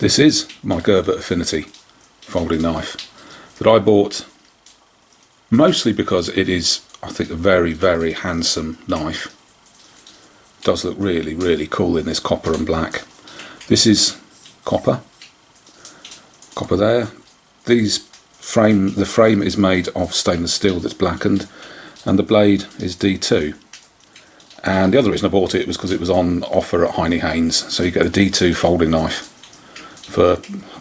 This is my Gerber Affinity folding knife that I bought mostly because it is, I think, a very, very handsome knife. It does look really, really cool in this copper and black. This is copper there. The frame is made of stainless steel that's blackened, and the blade is D2. And the other reason I bought it was because it was on offer at Heine Haynes, so you get a D2 folding knife for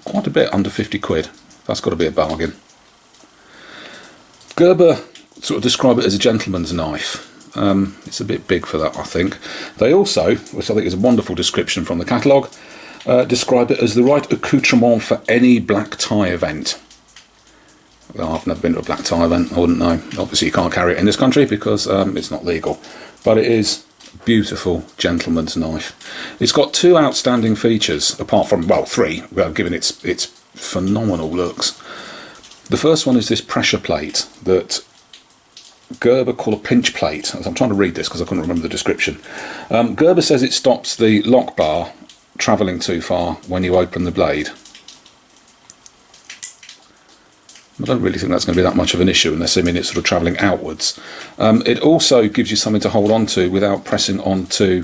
quite a bit, under 50 quid. That's got to be a bargain. Gerber sort of describe it as a gentleman's knife. It's a bit big for that, I think. They also, which I think is a wonderful description from the catalogue, describe it as the right accoutrement for any black tie event. Well, I've never been to a black tie event, I wouldn't know. Obviously you can't carry it in this country because it's not legal. But it is a beautiful gentleman's knife. It's got two outstanding features, apart from, well, three, given its phenomenal looks. The first one is this pressure plate that Gerber call a pinch plate. I'm trying to read this because I couldn't remember the description. Gerber says it stops the lock bar travelling too far when you open the blade. I don't really think that's going to be that much of an issue unless it's sort of travelling outwards. It also gives you something to hold on to without pressing onto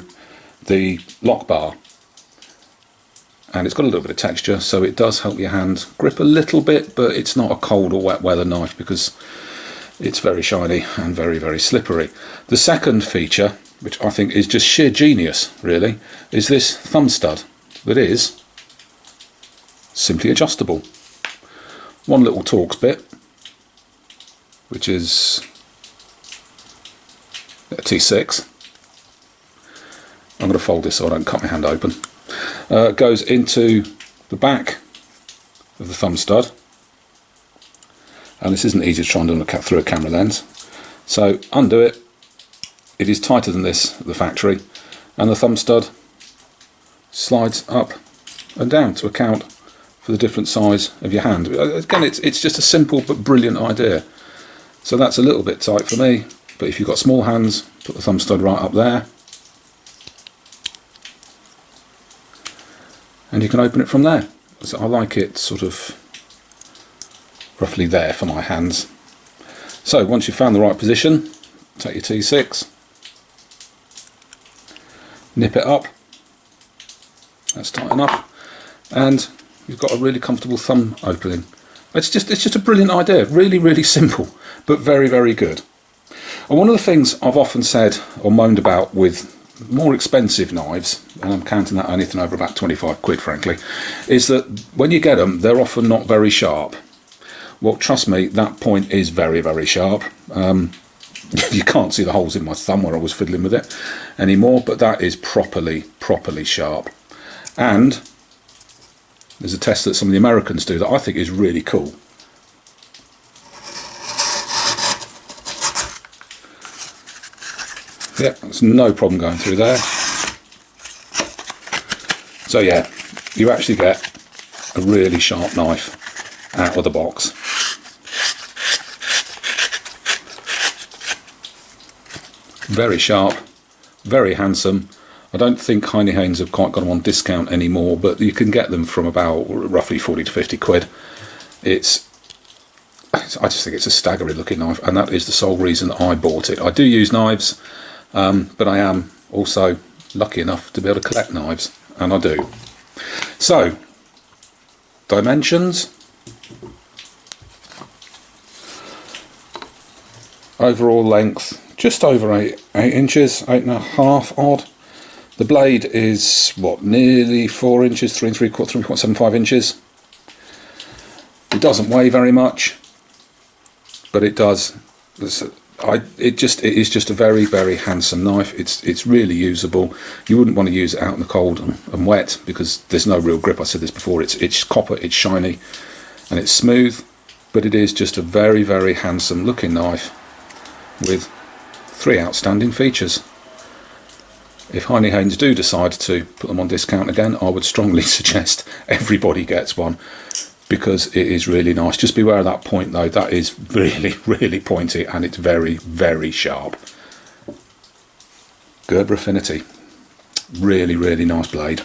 the lock bar. And it's got a little bit of texture, so it does help your hand grip a little bit, but it's not a cold or wet weather knife because it's very shiny and very, very slippery. The second feature, which I think is just sheer genius really, is this thumb stud that is simply adjustable. One little Torx bit, which is a T6. I'm going to fold this so I don't cut my hand open. Goes into the back of the thumb stud, and this isn't easy to try and do through a camera lens. So undo it. It is tighter than this at the factory, and the thumb stud slides up and down to account for the different size of your hand. Again, it's just a simple but brilliant idea. So that's a little bit tight for me, but if you've got small hands, put the thumb stud right up there, and you can open it from there. So I like it sort of roughly there for my hands. So once you've found the right position, take your T6, nip it up, that's tight enough, and you've got a really comfortable thumb opening. It's just a brilliant idea, really, really simple, but very, very good. And one of the things I've often said or moaned about with more expensive knives, and I'm counting that anything over about 25 quid frankly, is that when you get them, they're often not very sharp. Well, trust me, that point is very, very sharp. You can't see the holes in my thumb where I was fiddling with it anymore, but that is properly sharp. And there's a test that some of the Americans do that I think is really cool. Yeah, there's no problem going through there. So yeah, you actually get a really sharp knife out of the box. Very sharp, very handsome. I don't think Heine Haynes have quite got them on discount anymore, but you can get them from about roughly 40 to 50 quid. I just think it's a staggering looking knife, and that is the sole reason I bought it. I do use knives, but I am also lucky enough to be able to collect knives, and I do. So, dimensions. Overall length, just over 8 inches, 8.5 odd. The blade is, what, nearly 4 inches, 3.75 inches. It doesn't weigh very much, but it does. It is just a very, very handsome knife. It's really usable. You wouldn't want to use it out in the cold and wet because there's no real grip. I said this before. It's copper, it's shiny, and it's smooth, but it is just a very, very handsome looking knife with 3 outstanding features. If Heine Haynes do decide to put them on discount again, I would strongly suggest everybody gets one because it is really nice. Just beware of that point though, that is really, really pointy and it's very, very sharp. Gerber Affinity, really, really nice blade.